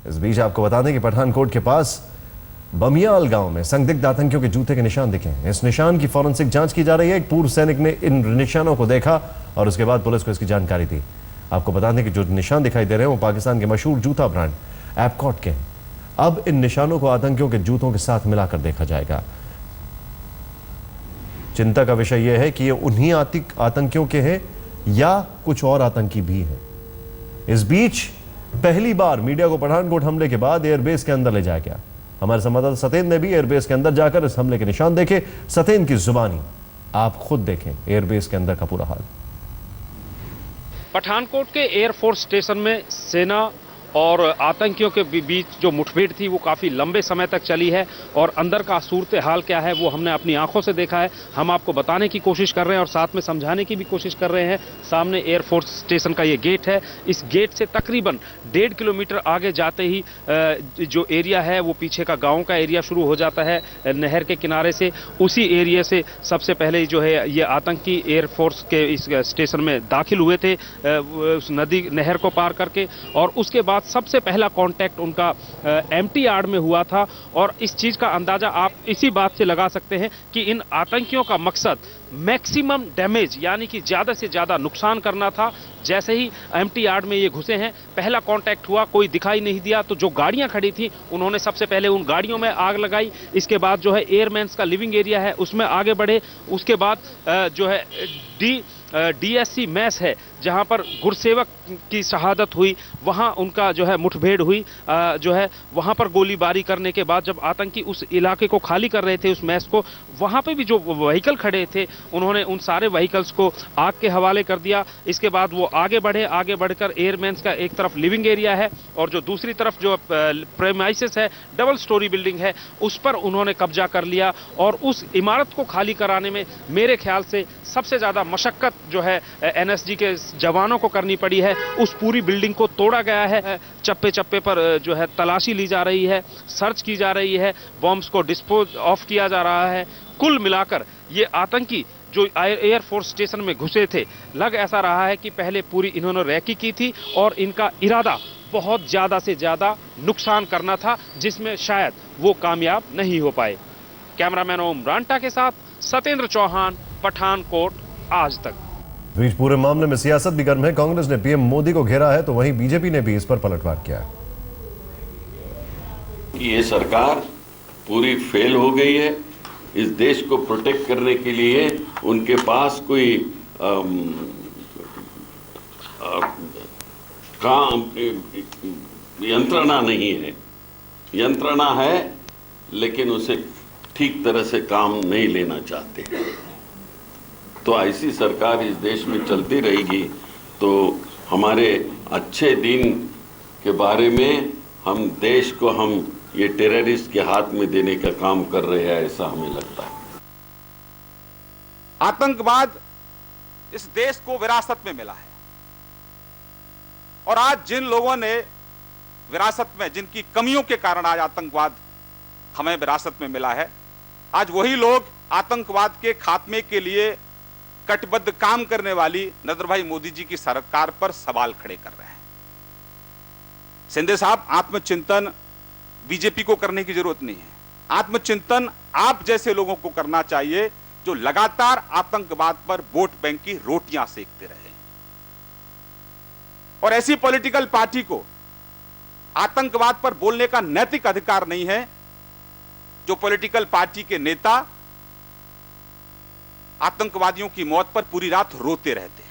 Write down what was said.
इस बीच आपको बता दें कि पठानकोट के पास बमियाल गांव में संदिग्ध आतंकियों के जूते के निशान दिखे हैं। इस निशान की फॉरेंसिक जांच की जा रही है। एक पूर्व सैनिक ने इन निशानों को देखा और उसके बाद पुलिस को इसकी जानकारी दी। आपको बता दें कि जो निशान दिखाई दे रहे हैं वो पाकिस्तान के मशहूर जूता ब्रांड एपकॉट के हैं। अब इन निशानों को आतंकियों के जूतों के साथ मिलाकर देखा जाएगा। चिंता का विषय यह है कि ये उन्हीं आतंकियों के हैं या कुछ और आतंकी भी हैं। इस बीच पहली बार मीडिया को पठानकोट हमले के बाद एयरबेस के अंदर ले जाया गया। हमारे संवाददाता सतेंद्र ने भी एयरबेस के अंदर जाकर इस हमले के निशान देखे। सतेंद्र की जुबानी आप खुद देखें एयरबेस के अंदर का पूरा हाल। पठानकोट के एयरफोर्स स्टेशन में सेना और आतंकियों के बीच जो मुठभेड़ थी वो काफ़ी लंबे समय तक चली है और अंदर का सूरत हाल क्या है वो हमने अपनी आंखों से देखा है। हम आपको बताने की कोशिश कर रहे हैं और साथ में समझाने की भी कोशिश कर रहे हैं। सामने एयरफोर्स स्टेशन का ये गेट है। इस गेट से तकरीबन 1.5 किलोमीटर आगे जाते ही जो एरिया है वो पीछे का गाँव का एरिया शुरू हो जाता है नहर के किनारे से। उसी एरिया से सबसे पहले जो है ये आतंकी एयरफोर्स के इस स्टेशन में दाखिल हुए थे उस नदी नहर को पार करके, और उसके बाद सबसे पहला कांटेक्ट उनका एम्प्टी यार्ड में हुआ था। और इस चीज का अंदाजा आप इसी बात से लगा सकते हैं कि इन आतंकियों का मकसद मैक्सिमम डैमेज यानी कि ज्यादा से ज्यादा नुकसान करना था। जैसे ही एम्प्टी यार्ड में ये घुसे हैं, पहला कांटेक्ट हुआ, कोई दिखाई नहीं दिया तो जो गाड़ियां खड़ी थी उन्होंने सबसे पहले उन गाड़ियों में आग लगाई। इसके बाद जो है एयरमैन्स का लिविंग एरिया है उसमें आगे बढ़े। उसके बाद जो है डीएससी मैस है जहां पर गुरसेवक की शहादत हुई, वहां उनका जो है मुठभेड़ हुई। जो है वहां पर गोलीबारी करने के बाद जब आतंकी उस इलाके को खाली कर रहे थे उस मैस को, वहां पे भी जो व्हीकल खड़े थे उन्होंने उन सारे व्हीकल्स को आग के हवाले कर दिया। इसके बाद वो आगे बढ़े। आगे बढ़कर एयरमैन्स का एक तरफ लिविंग एरिया है और जो दूसरी तरफ जो प्रेमाइसिस है, डबल स्टोरी बिल्डिंग है, उस पर उन्होंने कब्जा कर लिया। और उस इमारत को खाली कराने में मेरे ख्याल से सबसे ज्यादा मशक्कत जो है एनएसजी के जवानों को करनी पड़ी है। उस पूरी बिल्डिंग को तोड़ा गया है। चप्पे चप्पे पर जो है तलाशी ली जा रही है, सर्च की जा रही है, बॉम्ब्स को डिस्पोज ऑफ किया जा रहा है। कुल मिलाकर ये आतंकी जो एयरफोर्स स्टेशन में घुसे थे, लग ऐसा रहा है कि पहले पूरी इन्होंने रैकी की थी और इनका इरादा बहुत ज्यादा से ज्यादा नुकसान करना था, जिसमें शायद वो कामयाब नहीं हो पाए। कैमरामैन ओम रांटा के साथ सतेंद्र चौहान, पठानकोट आज तक। बीच पूरे मामले में सियासत भी गर्म है। कांग्रेस ने पीएम मोदी को घेरा है तो वहीं बीजेपी ने भी इस पर पलटवार किया है। ये सरकार पूरी फेल हो गई है। इस देश को प्रोटेक्ट करने के लिए उनके पास कोई काम यंत्रणा नहीं है। यंत्रणा है लेकिन उसे ठीक तरह से काम नहीं लेना चाहते। तो ऐसी सरकार इस देश में चलती रहेगी तो हमारे अच्छे दिन के बारे में हम देश को हम ये टेररिस्ट के हाथ में देने का काम कर रहे हैं, ऐसा हमें लगता है। आतंकवाद इस देश को विरासत में मिला है और आज जिन लोगों ने विरासत में, जिनकी कमियों के कारण आज आतंकवाद हमें विरासत में मिला है, आज वही लोग आतंकवाद के खात्मे के लिए कटिबद्ध काम करने वाली नरेंद्र भाई मोदी जी की सरकार पर सवाल खड़े कर रहे हैं। शिंदे साहब, आत्मचिंतन बीजेपी को करने की जरूरत नहीं है। आत्मचिंतन आप जैसे लोगों को करना चाहिए जो लगातार आतंकवाद पर वोट बैंक की रोटियां सेकते रहे। और ऐसी पॉलिटिकल पार्टी को आतंकवाद पर बोलने का नैतिक अधिकार नहीं है जो पॉलिटिकल पार्टी के नेता आतंकवादियों की मौत पर पूरी रात रोते रहते हैं।